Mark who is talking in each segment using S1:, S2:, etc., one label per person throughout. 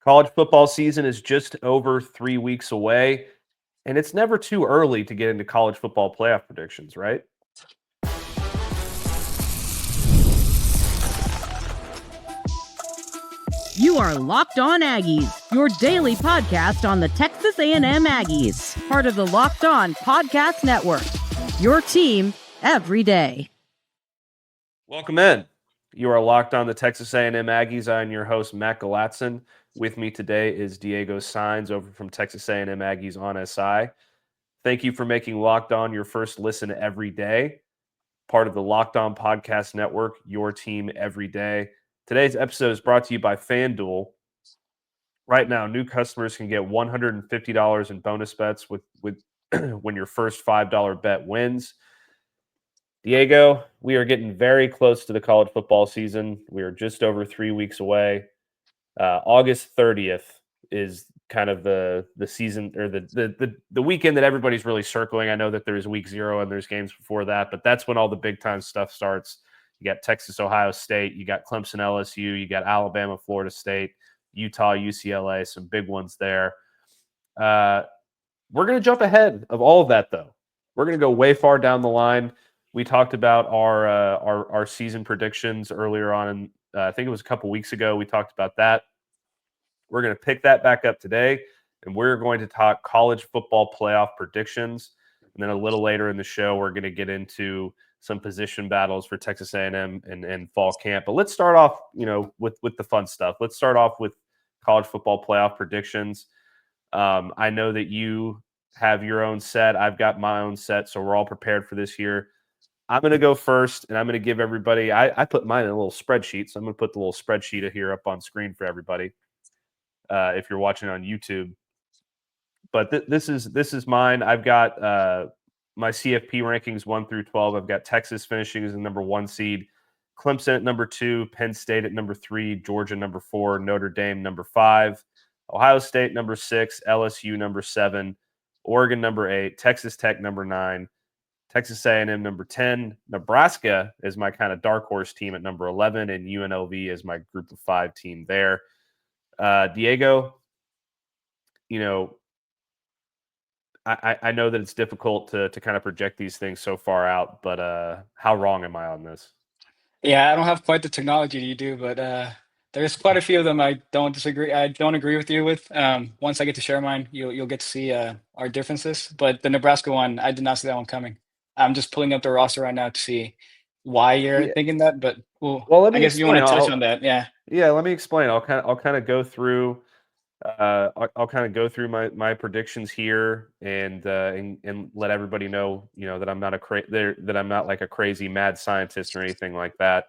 S1: College football season is just over 3 weeks away, and it's never too early to get into college football playoff predictions, right?
S2: You are Locked On Aggies, your daily podcast on the Texas A&M Aggies, part of the Locked On Podcast Network, your team every day.
S1: Welcome in. You are Locked On the Texas A&M Aggies. I'm your host, Matt Galatzan. With me today is Diego Saenz over from Texas A&M Aggies on SI. Thank you for making Locked On your first listen every day, part of the Locked On Podcast Network, your team every day. Today's episode is brought to you by FanDuel. Right now, new customers can get $150 in bonus bets with when your first $5 bet wins. Diego, we are getting very close to the college football season. We are just over 3 weeks away. August 30th is kind of the season or the weekend that everybody's really circling. I know that there's week 0 and there's games before that, but that's when all the big time stuff starts. You got Texas, Ohio State, you got Clemson, LSU, you got Alabama, Florida State, Utah, UCLA, some big ones there. We're going to jump ahead of all of that, though. We're going to go way far down the line. We talked about our season predictions earlier on, and I think it was a couple weeks ago. We talked about that. We're going to pick that back up today, and we're going to talk college football playoff predictions. And then a little later in the show, we're going to get into some position battles for Texas A&M and fall camp. But let's start off, with the fun stuff. Let's start off with college football playoff predictions. I know that you have your own set. I've got my own set, so we're all prepared for this year. I'm going to go first, and I'm going to give everybody – I put mine in a little spreadsheet, so I'm going to put the little spreadsheet here up on screen for everybody if you're watching on YouTube. But this is mine. I've got my CFP rankings 1 through 12. I've got Texas finishing as the number 1 seed, Clemson at number 2, Penn State at number 3, Georgia number 4, Notre Dame number 5, Ohio State number 6, LSU number 7, Oregon number 8, Texas Tech number 9, Texas A&M number 10, Nebraska is my kind of dark horse team at number 11, and UNLV is my group of 5 team there. Diego, I know that it's difficult to kind of project these things so far out, but how wrong am I on this?
S3: Yeah, I don't have quite the technology you do, but there's quite a few of them I don't agree with you with. Once I get to share mine, you'll get to see our differences. But the Nebraska one, I did not see that one coming. I'm just pulling up the roster right now to see why you're thinking that. But
S1: let me
S3: I guess you want to
S1: explain.
S3: touch on that, yeah.
S1: Yeah, let me explain. I'll kind of go through. I'll kind of go through my predictions here and let everybody know, that I'm not that I'm not like a crazy mad scientist or anything like that.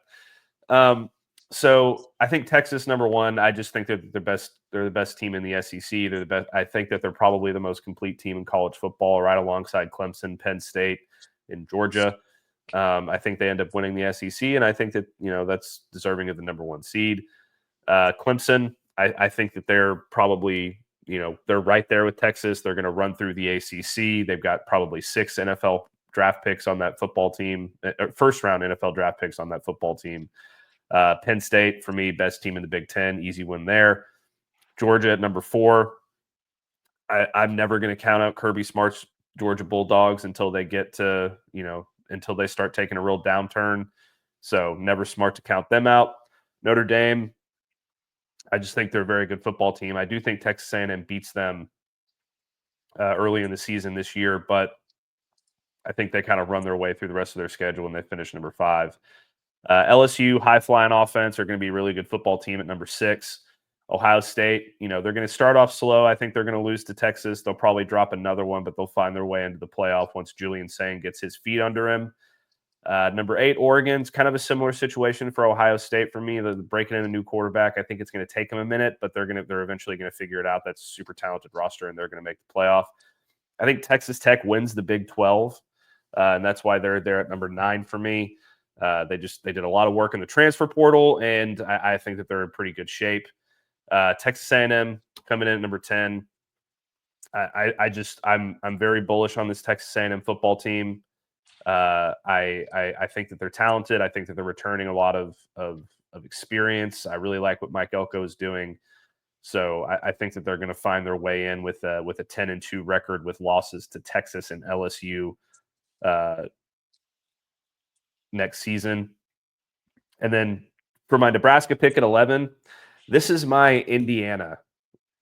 S1: So I think Texas number 1. I just think they're the best. They're the best team in the SEC. They're the best. I think that they're probably the most complete team in college football, right alongside Clemson, Penn State, and Georgia. I think they end up winning the SEC, and I think that that's deserving of the number 1 seed. Clemson. I think that they're probably, they're right there with Texas. They're going to run through the ACC. They've got probably 6 NFL draft picks on that football team, first-round NFL draft picks on that football team. Penn State, for me, best team in the Big Ten, easy win there. Georgia at number 4. I'm never going to count out Kirby Smart's Georgia Bulldogs until they get to, until they start taking a real downturn. So never smart to count them out. Notre Dame, I just think they're a very good football team. I do think Texas A&M beats them early in the season this year, but I think they kind of run their way through the rest of their schedule and they finish number 5. LSU, high-flying offense, are going to be a really good football team at number 6. Ohio State, they're going to start off slow. I think they're going to lose to Texas. They'll probably drop another one, but they'll find their way into the playoff once Julian gets his feet under him. Number 8, Oregon's kind of a similar situation for Ohio State for me. They're breaking in a new quarterback. I think it's going to take them a minute, but they're eventually going to figure it out. That's a super talented roster, and they're going to make the playoff. I think Texas Tech wins the Big 12, and that's why they're there at number 9 for me. They did a lot of work in the transfer portal, and I think that they're in pretty good shape. Texas A&M coming in at number 10. I'm very bullish on this Texas A&M football team. I think that they're talented. I think that they're returning a lot of experience. I really like what Mike Elko is doing. So I think that they're going to find their way in with a 10-2 record with losses to Texas and LSU next season. And then for my Nebraska pick at 11, this is my Indiana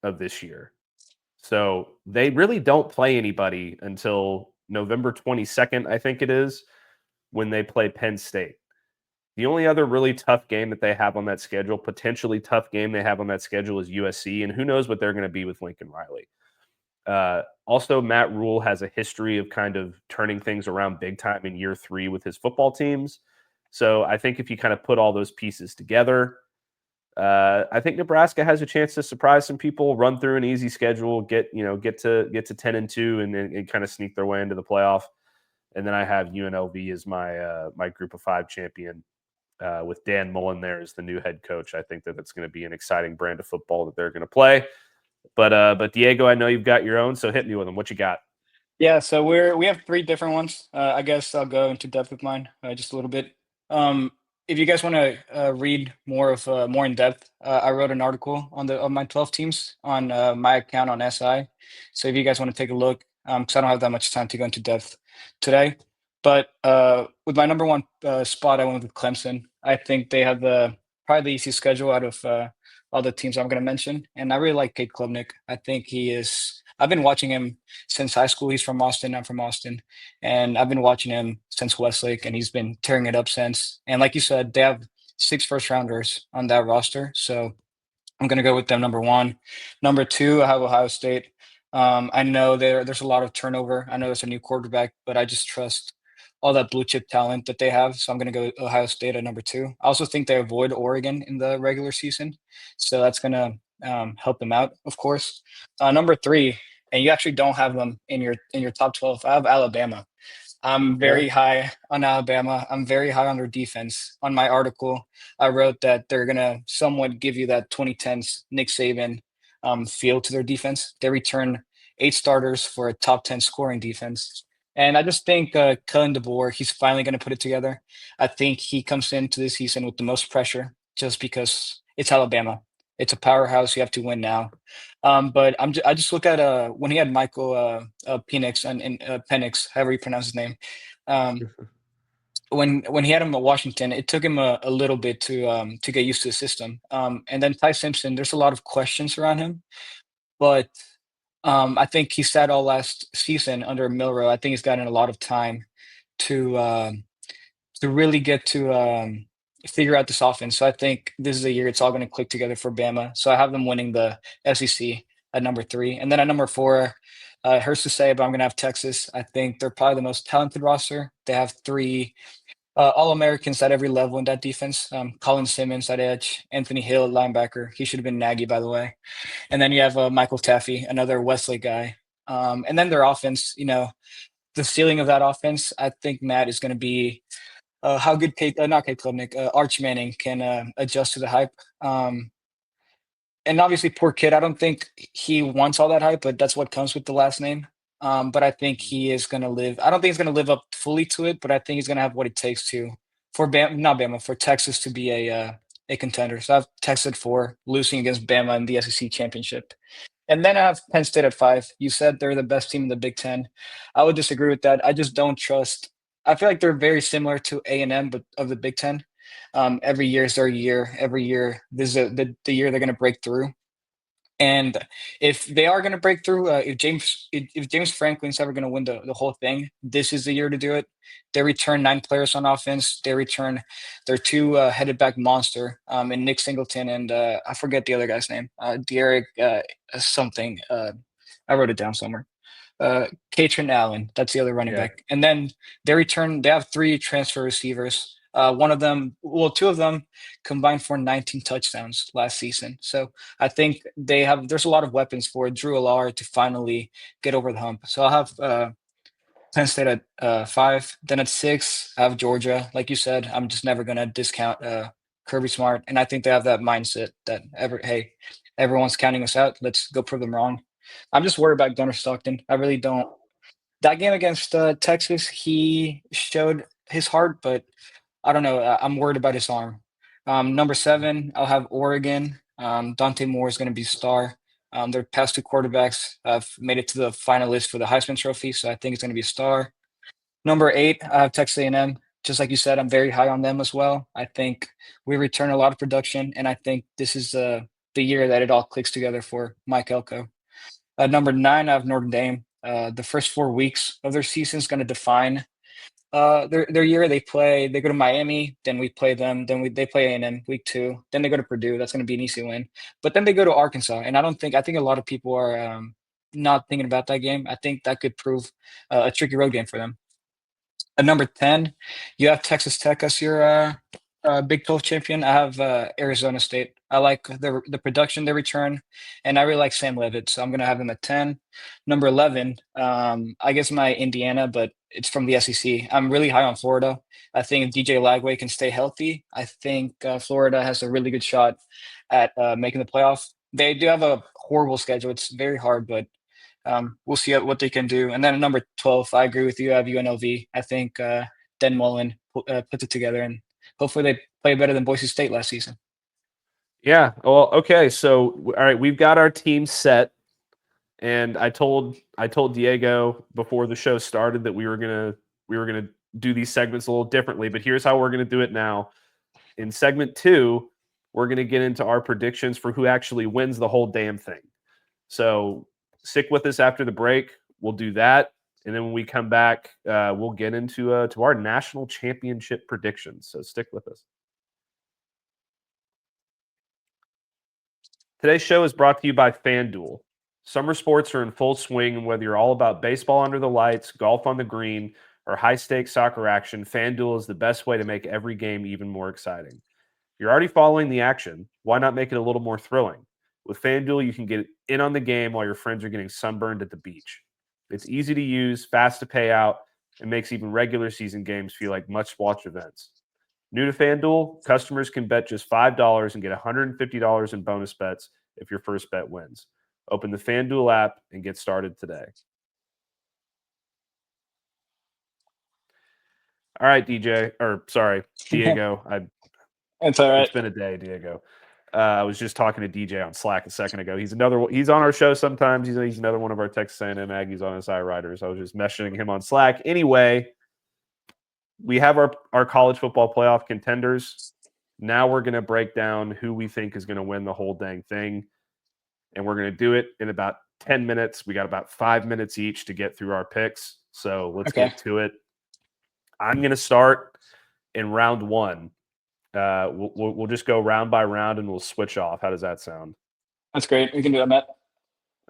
S1: of this year. So they really don't play anybody until November 22nd, I think it is, when they play Penn State. The only other really tough game that they have on that schedule, potentially tough game they have on that schedule, is USC, and who knows what they're going to be with Lincoln Riley. Also, Matt Rule has a history of kind of turning things around big time in year 3 with his football teams. So I think if you kind of put all those pieces together, I think Nebraska has a chance to surprise some people, run through an easy schedule, get to 10-2, and kind of sneak their way into the playoff. And then I have UNLV as my Group of 5 champion. With Dan Mullen there as the new head coach. I think that it's going to be an exciting brand of football that they're going to play. But Diego, I know you've got your own, so hit me with them. What you got?
S3: Yeah, so we have 3 different ones. I guess I'll go into depth with mine just a little bit. If you guys want to read more in depth, I wrote an article on my 12 teams on my account on SI. So if you guys want to take a look, because I don't have that much time to go into depth today. But with my number 1 spot, I went with Clemson. I think they have probably the easiest schedule out of all the teams I'm going to mention, and I really like Kate Klubnik. I think he is. I've been watching him since high school. He's from Austin. I'm from Austin. And I've been watching him since Westlake, and he's been tearing it up since. And like you said, they have 6 first-rounders on that roster. So I'm going to go with them, number 1. Number 2, I have Ohio State. I know there's a lot of turnover. I know it's a new quarterback, but I just trust all that blue chip talent that they have. So I'm going to go Ohio State at number 2. I also think they avoid Oregon in the regular season. So that's going to help them out, of course. Number 3, and you actually don't have them in your top 12. I have Alabama. I'm very high on Alabama. I'm very high on their defense. On my article, I wrote that they're going to somewhat give you that 2010s Nick Saban feel to their defense. They return 8 starters for a top 10 scoring defense. And I just think Kellen DeBoer, he's finally going to put it together. I think he comes into this season with the most pressure just because it's Alabama. It's a powerhouse. You have to win now. But I just look at when he had Michael Penix and Penix, however you pronounce his name. When he had him at Washington, it took him a little bit to get used to the system. And then Ty Simpson, there's a lot of questions around him, but I think he sat all last season under Milroe. I think he's gotten a lot of time to really get to figure out this offense. So I think this is a year it's all going to click together for Bama. So I have them winning the SEC at number 3. And then at number 4, it hurts to say, but I'm going to have Texas. I think they're probably the most talented roster. They have 3 All-Americans at every level in that defense. Colin Simmons at edge, Anthony Hill at linebacker. He should have been Nagy, by the way. And then you have Michael Taffy, another Wesley guy. And then their offense, the ceiling of that offense, I think, Matt, is going to be how good not Kate Klubnik, Arch Manning can adjust to the hype. And obviously, poor kid, I don't think he wants all that hype, but that's what comes with the last name. But I think he is going to live. I don't think he's going to live up fully to it, but I think he's going to have what it takes for Texas to be a contender. So I have Texas at 4, losing against Bama in the SEC championship. And then I have Penn State at 5. You said they're the best team in the Big Ten. I would disagree with that. I just don't trust. I feel like they're very similar to A&M, but of the Big Ten. Every year is their year. Every year, this is the year they're going to break through. And if they are going to break through, if James Franklin's ever going to win the whole thing, this is the year to do it. They return 9 players on offense. They return their 2 headed back monster, and Nick Singleton, and I forget the other guy's name, Derek something. I wrote it down somewhere. Katrin Allen, that's the other running back. And then they have 3 transfer receivers. 2 of them combined for 19 touchdowns last season. So I think there's a lot of weapons for Drew Allard to finally get over the hump. So I'll have Penn State at 5. Then at 6, I have Georgia. Like you said, I'm just never going to discount Kirby Smart. And I think they have that mindset that everyone's counting us out. Let's go prove them wrong. I'm just worried about Gunnar Stockton. I really don't. That game against Texas, he showed his heart, but I don't know. I'm worried about his arm. Number 7, I'll have Oregon. Dante Moore is going to be star. Their past two quarterbacks have made it to the finalist for the Heisman Trophy, so I think it's going to be a star. Number 8, I have Texas A&M. Just like you said, I'm very high on them as well. I think we return a lot of production, and I think this is the year that it all clicks together for Mike Elko. Number 9, I have Notre Dame. The first 4 weeks of their season is going to define their year. They go to Miami, then we play them, they play A&M week 2, then they go to Purdue. That's going to be an easy win. But then they go to Arkansas, and I think a lot of people are not thinking about that game. I think that could prove a tricky road game for them. At number 10, you have Texas Tech as your Big 12 champion. I have Arizona State. I like the production they return, and I really like Sam Levitt, so I'm going to have them at 10. Number 11, I guess my Indiana, but it's from the SEC. I'm really high on Florida. I think if DJ Lagway can stay healthy, I think Florida has a really good shot at making the playoff. They do have a horrible schedule. It's very hard, but we'll see what they can do. And then at number 12, I agree with you. I have UNLV. I think Den Mullen puts it together, and hopefully they play better than Boise State last season.
S1: Yeah. Well, okay. So, all right, we've got our team set, and I told Diego before the show started that we were gonna do these segments a little differently. But here's how we're gonna do it now. In segment 2, we're gonna get into our predictions for who actually wins the whole damn thing. So stick with us after the break. We'll do that, and then when we come back, we'll get into to our national championship predictions. So stick with us. Today's show is brought to you by FanDuel. Summer sports are in full swing, and whether you're all about baseball under the lights, golf on the green, or high-stakes soccer action, FanDuel is the best way to make every game even more exciting. If you're already following the action, why not make it a little more thrilling? With FanDuel, you can get in on the game while your friends are getting sunburned at the beach. It's easy to use, fast to pay out, and makes even regular season games feel like much-watched events. New to FanDuel, customers can bet just $5 and get $150 in bonus bets if your first bet wins. Open the FanDuel app and get started today. All right, Diego.
S3: It's all right.
S1: It's been a day, Diego. I was just talking to DJ on Slack a second ago. He's on our show sometimes. He's another one of our Texas A&M Aggies on SI writers. I was just messaging him on Slack. Anyway, we have our college football playoff contenders. Now we're going to break down who we think is going to win the whole dang thing. And we're going to do it in about 10 minutes. We got about 5 minutes each to get through our picks. So let's get to it. I'm going to start in round 1. We'll just go round by round and we'll switch off. How does that sound?
S3: That's great. We can do that, Matt.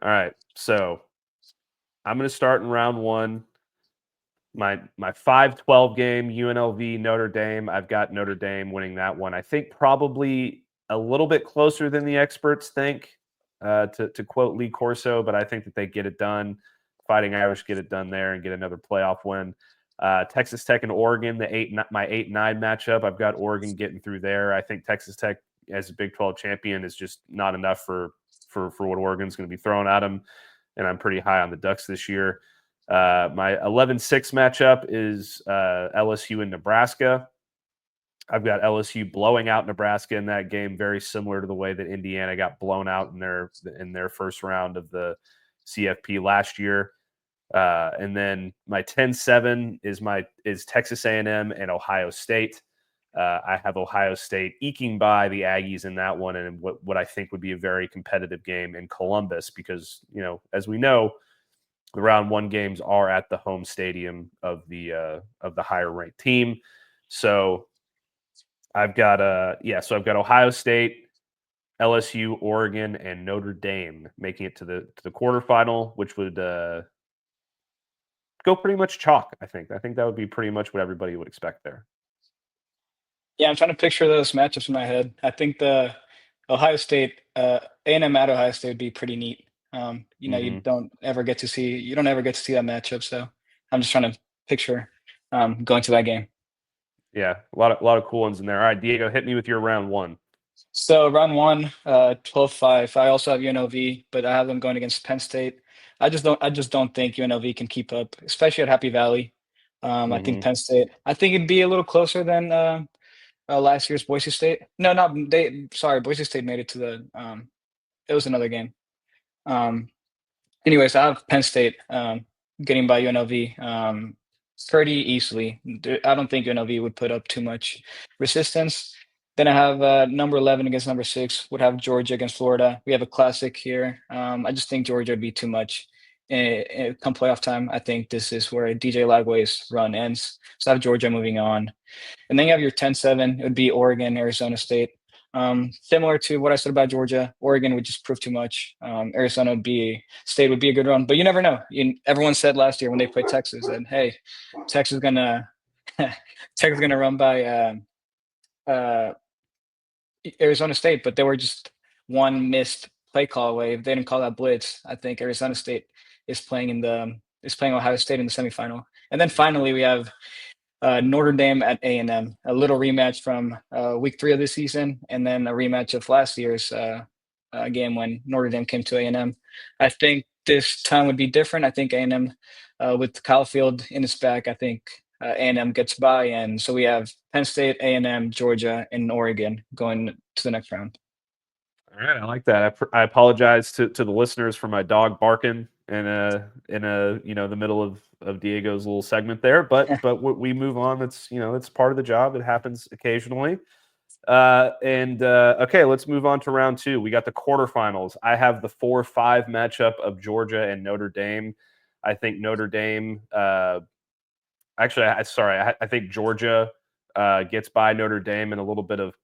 S1: All right. So I'm going to start in round 1. My 5-12 game, UNLV, Notre Dame. I've got Notre Dame winning that one. I think probably a little bit closer than the experts think, to quote Lee Corso, but I think that they get it done. Fighting Irish get it done there and get another playoff win. Texas Tech and Oregon, my 8-9 matchup. I've got Oregon getting through there. I think Texas Tech as a Big 12 champion is just not enough for what Oregon's going to be throwing at them, and I'm pretty high on the Ducks this year. My 11-6 matchup is LSU and Nebraska. I've got LSU blowing out Nebraska in that game, very similar to the way that Indiana got blown out in their first round of the CFP last year. And then my 10-7 is Texas A&M and Ohio State. I have Ohio State eking by the Aggies in that one, and what I think would be a very competitive game in Columbus because, as we know, the round 1 games are at the home stadium of the higher ranked team. So I've got Ohio State, LSU, Oregon, and Notre Dame making it to the quarterfinal, which would go pretty much chalk. I think that would be pretty much what everybody would expect there.
S3: Yeah, I'm trying to picture those matchups in my head. I think the Ohio State, A&M at Ohio State would be pretty neat. You don't ever get to see that matchup. So I'm just trying to picture going to that game.
S1: Yeah, a lot of cool ones in there. All right, Diego, hit me with your round 1.
S3: So round 1, 12-5. I also have UNLV, but I have them going against Penn State. I just don't think UNLV can keep up, especially at Happy Valley. I think Penn State. I think it'd be a little closer than last year's Boise State. No, not they. Sorry, Boise State made it to the. It was another game. Um, Anyways, I have Penn State getting by UNLV pretty easily. I don't think UNLV would put up too much resistance. Then I have number 11 against number 6. Would have Georgia against Florida. We have a classic here. I just think Georgia would be too much. Come playoff time, I think this is where DJ Lagway's run ends. So I have Georgia moving on. And then you have your 10-7. It would be Oregon, Arizona State. Similar to what I said about Georgia, Oregon would just prove too much. Arizona State would be a good run, but you never know. Everyone said last year when they played Texas that hey, Texas gonna Texas gonna run by Arizona State, but they were just one missed play call away. If they didn't call that blitz, I think Arizona State is playing Ohio State in the semifinal. And then finally we have Notre Dame at A&M, a little rematch from week 3 of this season, and then a rematch of last year's game when Notre Dame came to A&M. I think this time would be different. I think A&M, with Kyle Field in his back, I think A&M gets by, and so we have Penn State, A&M, Georgia, and Oregon going to the next round.
S1: All right, I like that. I apologize to the listeners for my dog barking in the middle of Diego's little segment there, but we move on. It's part of the job. It happens occasionally. Okay, let's move on to round 2. We got the quarterfinals. I have the 4-5 matchup of Georgia and Notre Dame. I think Notre Dame. I think Georgia gets by Notre Dame in a little bit of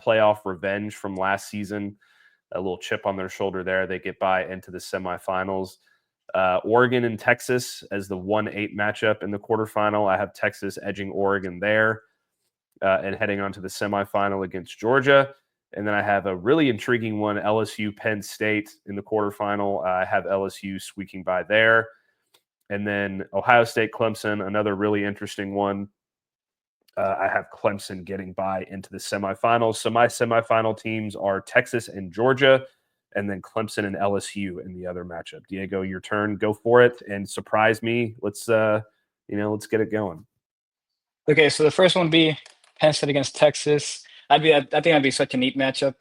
S1: playoff revenge from last season. A little chip on their shoulder there. They get by into the semifinals. Oregon and Texas as the 1-8 matchup in the quarterfinal. I have Texas edging Oregon there and heading on to the semifinal against Georgia. And then I have a really intriguing one, LSU Penn State in the quarterfinal. I have LSU squeaking by there. And then Ohio State Clemson, another really interesting one. I have Clemson getting by into the semifinals. So my semifinal teams are Texas and Georgia, and then Clemson and LSU in the other matchup. Diego, your turn. Go for it and surprise me. Let's get it going.
S3: Okay, so the first one would be Penn State against Texas. I think that'd be such a neat matchup.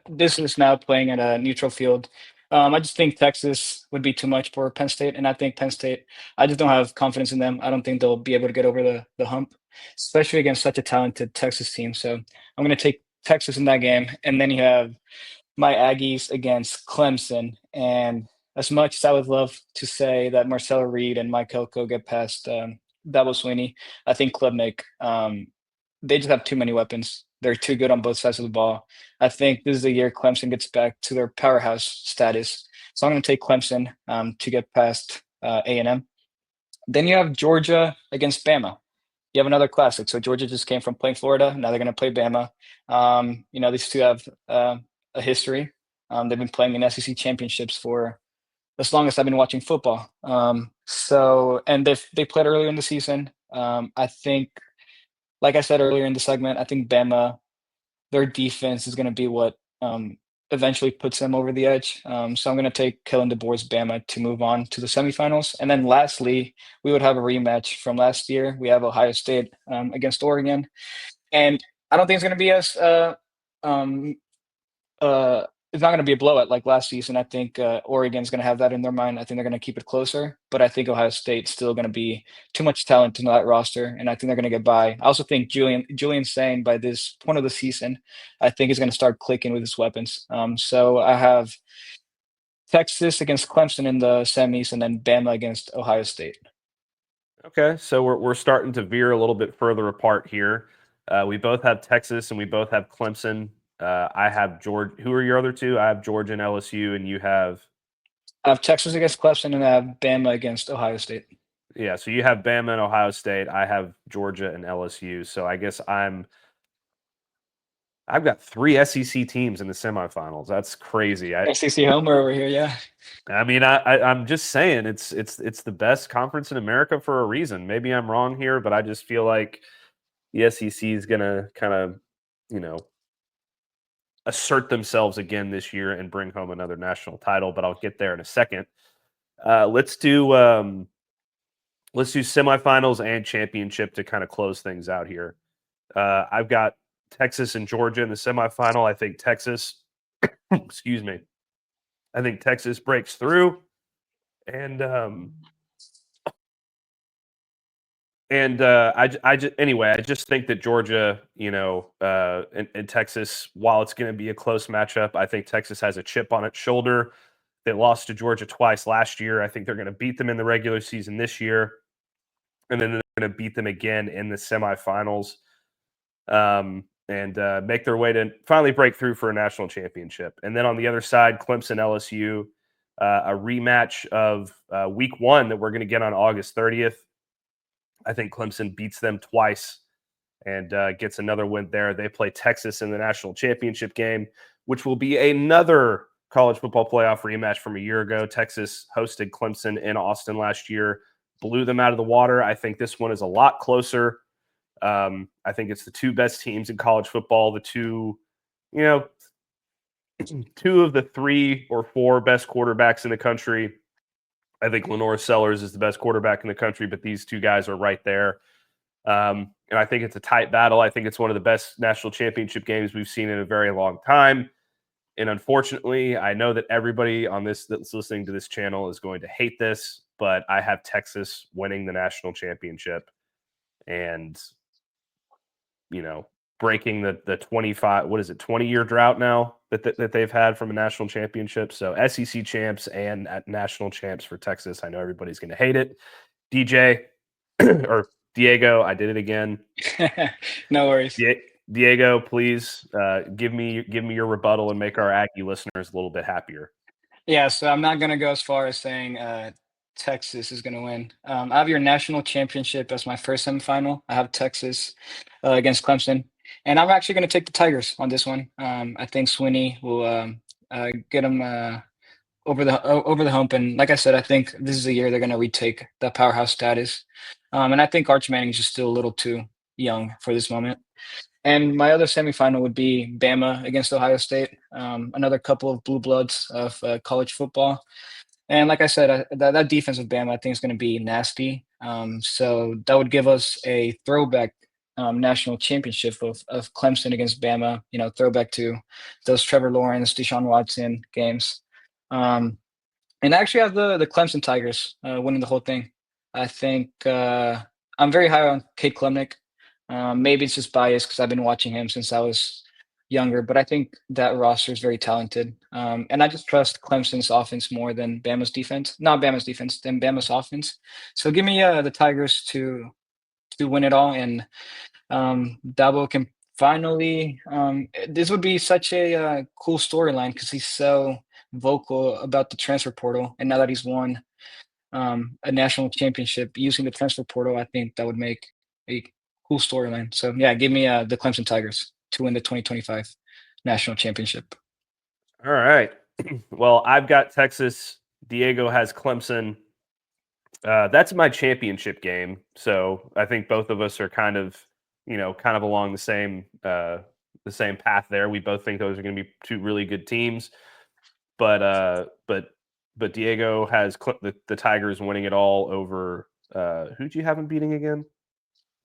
S3: This is now playing at a neutral field. I just think Texas would be too much for Penn State, and I think Penn State. I just don't have confidence in them. I don't think they'll be able to get over the hump, especially against such a talented Texas team. So I'm going to take Texas in that game, and then you have my Aggies against Clemson. And as much as I would love to say that Marcelo Reed and Mike Elko get past Dabo Swinney, I think Klubnik, they just have too many weapons. They're too good on both sides of the ball. I think this is the year Clemson gets back to their powerhouse status. So I'm going to take Clemson to get past A&M. Then you have Georgia against Bama. You have another classic. So Georgia just came from playing Florida. Now they're going to play Bama. These two have a history. They've been playing in SEC championships for as long as I've been watching football. And they played earlier in the season. I think, like I said earlier in the segment, I think Bama, their defense is going to be what eventually puts them over the edge. So I'm going to take Kellen DeBoer's Bama to move on to the semifinals. And then lastly, we would have a rematch from last year. We have Ohio State against Oregon. And I don't think it's going to be as it's not going to be a blowout like last season. I think Oregon's going to have that in their mind. I think they're going to keep it closer, but I think Ohio State's still going to be too much talent in that roster, and I think they're going to get by. I also think Julian Saenz by this point of the season, I think is going to start clicking with his weapons. So I have Texas against Clemson in the semis, and then Bama against Ohio State.
S1: Okay, so we're starting to veer a little bit further apart here. We both have Texas and we both have Clemson. I have Georgia. Who are your other two? I have Georgia and LSU, and you have?
S3: I have Texas against Clemson, and I have Bama against Ohio State.
S1: Yeah, so you have Bama and Ohio State. I have Georgia and LSU. So I guess I've got 3 SEC teams in the semifinals. That's crazy.
S3: SEC homer over here, yeah.
S1: I mean, I'm just saying it's the best conference in America for a reason. Maybe I'm wrong here, but I just feel like the SEC is gonna kind of, assert themselves again this year and bring home another national title, but I'll get there in a second. Let's do semifinals and championship to kind of close things out here. I've got Texas and Georgia in the semifinal. I think Texas, excuse me, I think Texas breaks through, and I just think that Georgia, and Texas, while it's going to be a close matchup, I think Texas has a chip on its shoulder. They lost to Georgia twice last year. I think they're going to beat them in the regular season this year, and then they're going to beat them again in the semifinals, and make their way to finally break through for a national championship. And then on the other side, Clemson LSU, a rematch of Week 1 that we're going to get on August 30th. I think Clemson beats them twice and gets another win there. They play Texas in the national championship game, which will be another college football playoff rematch from a year ago. Texas hosted Clemson in Austin last year, blew them out of the water. I think this one is a lot closer. I think it's the two best teams in college football, the two of the 3 or 4 best quarterbacks in the country. I think Lenore Sellers is the best quarterback in the country, but these two guys are right there. And I think it's a tight battle. I think it's one of the best national championship games we've seen in a very long time. And unfortunately, I know that everybody on this that's listening to this channel is going to hate this, but I have Texas winning the national championship and, breaking the 20-year drought now that they've had from a national championship. So SEC champs and national champs for Texas. I know everybody's going to hate it. DJ or Diego, I did it again.
S3: No worries.
S1: Diego, please give me your rebuttal and make our Aggie listeners a little bit happier.
S3: Yeah, so I'm not gonna go as far as saying Texas is gonna win. I have your national championship as my first semifinal. I have Texas against Clemson, and I'm actually gonna take the Tigers on this one. I think Swinney will get them over the hump, and like I said, I think this is the year they're gonna retake the powerhouse status. And I think Arch Manning is just still a little too young for this moment. And my other semifinal would be Bama against Ohio State. Another couple of blue bloods of college football. And like I said, that defense of Bama, I think is going to be nasty. So that would give us a throwback national championship of Clemson against Bama. Throwback to those Trevor Lawrence, Deshaun Watson games. And I actually have the Clemson Tigers winning the whole thing. I think I'm very high on Kate Klubnik. Maybe it's just biased because I've been watching him since I was younger, but I think that roster is very talented. And I just trust Clemson's offense more than Bama's defense. Not Bama's defense, than Bama's offense. So give me the Tigers to win it all, and Dabo can finally. This would be such a cool storyline because he's so vocal about the transfer portal, and now that he's won a national championship using the transfer portal, I think that would make a cool storyline. So yeah, give me the Clemson Tigers to win the 2025 national championship.
S1: All right. Well, I've got Texas. Diego has Clemson. That's my championship game. So I think both of us are kind of along the same path there. We both think those are going to be two really good teams. But Diego has the Tigers winning it all over. Who'd you have him beating again?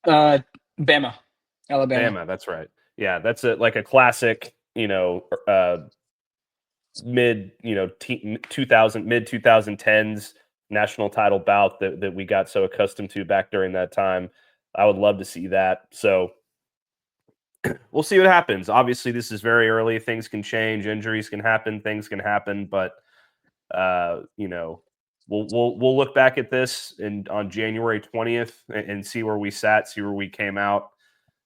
S3: Bama, Alabama.
S1: Bama, that's right. Yeah, that's a classic, mid 2010s national title bout that we got so accustomed to back during that time. I would love to see that. So we'll see what happens. Obviously, this is very early. Things can change, injuries can happen, things can happen, but we'll look back at this on January 20th and see where we sat, see where we came out,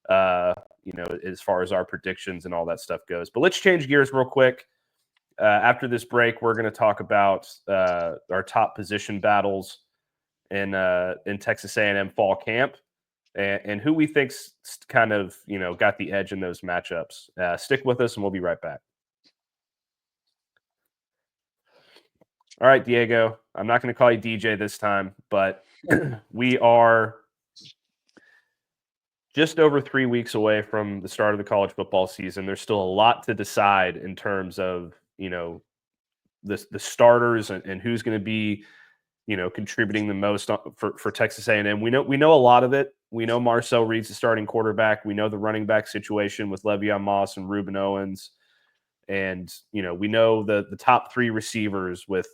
S1: as far as our predictions and all that stuff goes. But let's change gears real quick. After this break, we're going to talk about our top position battles in Texas A&M fall camp and who we think's kind of, got the edge in those matchups. Stick with us and we'll be right back. All right, Diego, I'm not going to call you DJ this time, but we are just over 3 weeks away from the start of the college football season. There's still a lot to decide in terms of, the starters and who's going to be, contributing the most for Texas A&M. We know a lot of it. know Marcel Reed's the starting quarterback. We know the running back situation with Le'Veon Moss and Reuben Owens. And, we know the top three receivers with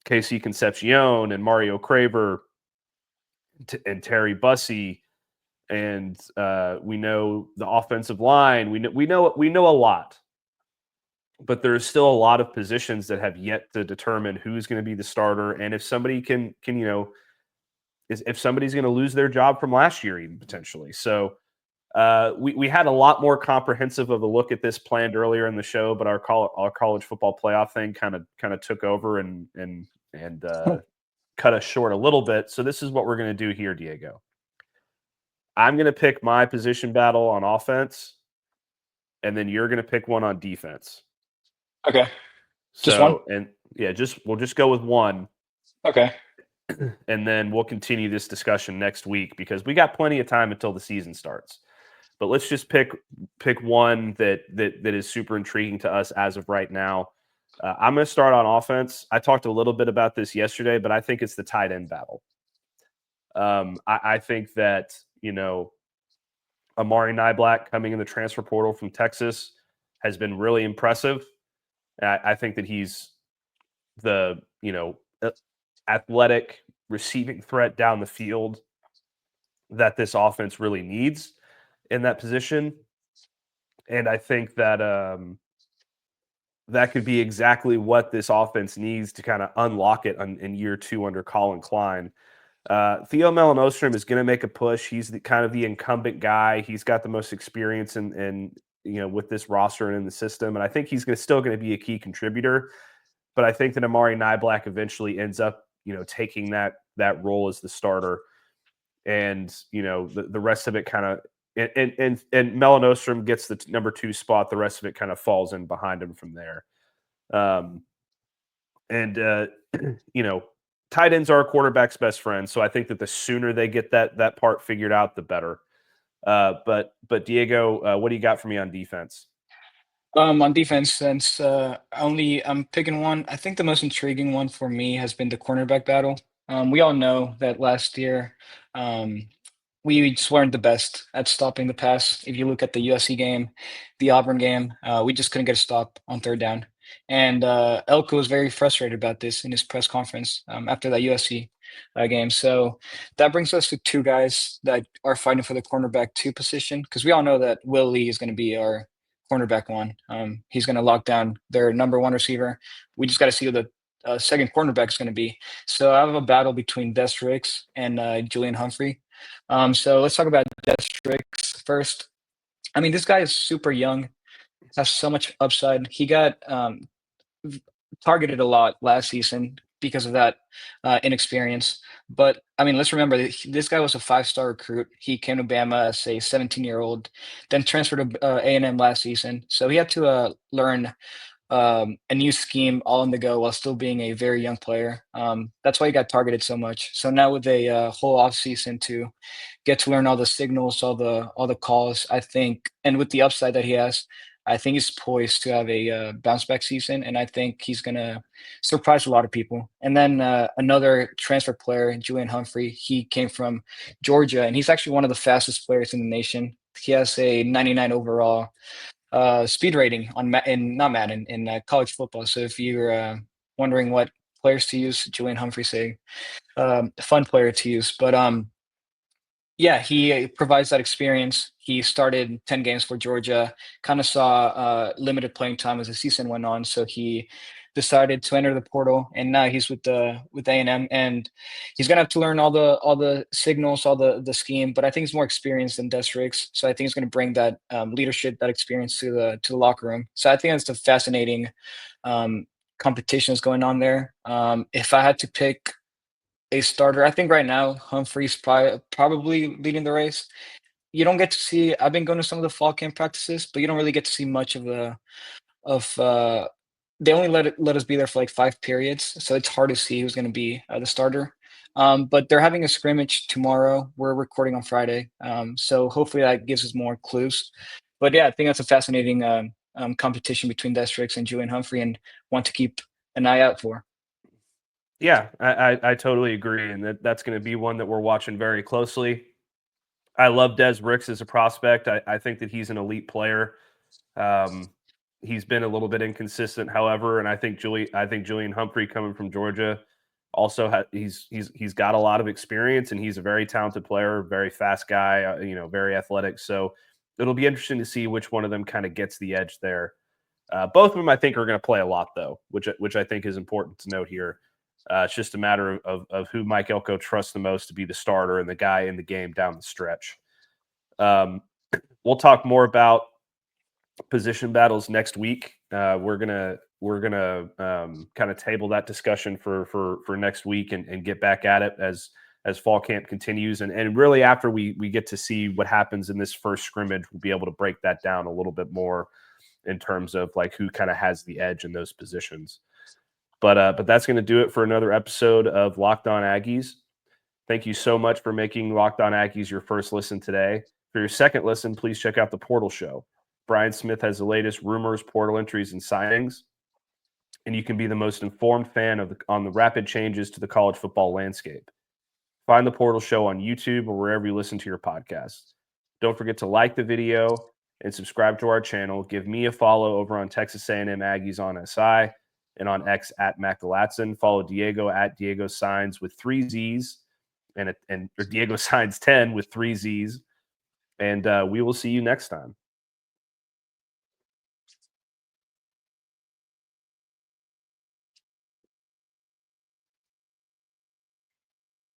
S1: Casey Concepcion and Mario Craver and Terry Bussey. And we know the offensive line. We know a lot. But there's still a lot of positions that have yet to determine who's going to be the starter, and if somebody can if somebody's going to lose their job from last year, even potentially. So we had a lot more comprehensive of a look at this planned earlier in the show, but our college football playoff thing kind of took over and cut us short a little bit. So this is what we're going to do here, Diego. I'm going to pick my position battle on offense, and then you're going to pick one on defense.
S3: Okay. Just one?
S1: And we'll just go with one.
S3: Okay.
S1: And then we'll continue this discussion next week because we got plenty of time until the season starts. But let's just pick one that is super intriguing to us as of right now. I'm going to start on offense. I talked a little bit about this yesterday, but I think it's the tight end battle. I think that, Amari Niblack coming in the transfer portal from Texas has been really impressive. I think that he's the, athletic receiving threat down the field that this offense really needs in that position. And I think that that could be exactly what this offense needs to kind of unlock it in year 2 under Colin Klein. Theo Melanostrom is going to make a push. He's the incumbent guy. He's got the most experience in with this roster and in the system. And I think he's still going to be a key contributor. But I think that Amari Niblack eventually ends up, taking that role as the starter. And, the rest of it kind of and Melanostrom gets the number 2 spot. The rest of it kind of falls in behind him from there. Tight ends are a quarterback's best friend. So I think that the sooner they get that part figured out, the better. But Diego, what do you got for me on defense?
S3: On defense, since I'm picking one, I think the most intriguing one for me has been the cornerback battle. We all know that last year we just weren't the best at stopping the pass. If you look at the USC game, the Auburn game, we just couldn't get a stop on third down. And Elko was very frustrated about this in his press conference after that USC game. So that brings us to 2 guys that are fighting for the cornerback 2 position, because we all know that Will Lee is going to be our cornerback 1. He's going to lock down their number 1 receiver. We just got to see who the second cornerback is going to be. So I have a battle between Des Ricks and Julian Humphrey. So let's talk about Des Ricks first. I mean, this guy is super young, has so much upside. He got targeted a lot last season because of that inexperience. But I mean, let's remember that this guy was a 5-star recruit. He came to Bama as a 17-year-old, then transferred to A&M last season. So he had to learn a new scheme all on the go while still being a very young player. That's why he got targeted so much. So now with a whole offseason to get to learn all the signals, all the calls, I think, and with the upside that he has, I think he's poised to have a bounce back season, and I think he's going to surprise a lot of people. And then another transfer player, Julian Humphrey, he came from Georgia, and he's actually one of the fastest players in the nation. He has a 99 overall speed rating in college football. So if you're wondering what players to use, Julian Humphrey's a fun player to use. But yeah, he provides that experience. He started 10 games for Georgia, kind of saw limited playing time as the season went on. So he decided to enter the portal, and now he's with A&M, and he's gonna have to learn all the signals, all the scheme. But I think he's more experienced than Des Ricks, so I think he's gonna bring that leadership, that experience to the locker room. So I think it's a fascinating competition is going on there. If I had to pick a starter, I think right now Humphrey's probably leading the race. You don't get to see. I've been going to some of the fall camp practices, but you don't really get to see much of they only let us be there for like 5 periods, so it's hard to see who's going to be the starter. But they're having a scrimmage tomorrow. We're recording on Friday, so hopefully that gives us more clues. But yeah, I think that's a fascinating competition between Des Ricks and Julian Humphrey, and one to keep an eye out for.
S1: Yeah, I totally agree, and that's going to be one that we're watching very closely. I love Des Ricks as a prospect. I think that he's an elite player. Um, he's been a little bit inconsistent, however, and I think Julian Humphrey coming from Georgia also he's got a lot of experience, and he's a very talented player, very fast guy, very athletic. So it'll be interesting to see which one of them kind of gets the edge there. Both of them, I think, are going to play a lot, though, which I think is important to note here. It's just a matter of who Mike Elko trusts the most to be the starter and the guy in the game down the stretch. We'll talk more about position battles next week. We're gonna kind of table that discussion for next week and get back at it as fall camp continues, and really after we get to see what happens in this first scrimmage, we'll be able to break that down a little bit more in terms of like who kind of has the edge in those positions. But that's going to do it for another episode of Locked On Aggies. Thank you so much for making Locked On Aggies your first listen today. For your second listen, please check out the Portal Show. Brian Smith has the latest rumors, portal entries, and signings, and you can be the most informed fan on the rapid changes to the college football landscape. Find the Portal Show on YouTube or wherever you listen to your podcasts. Don't forget to like the video and subscribe to our channel. Give me a follow over on Texas A&M Aggies on SI and on X at Galatzan. Follow Diego at Diego Saenz with 3 Z's or Diego Saenz 10 with 3 Z's. And we will see you next time.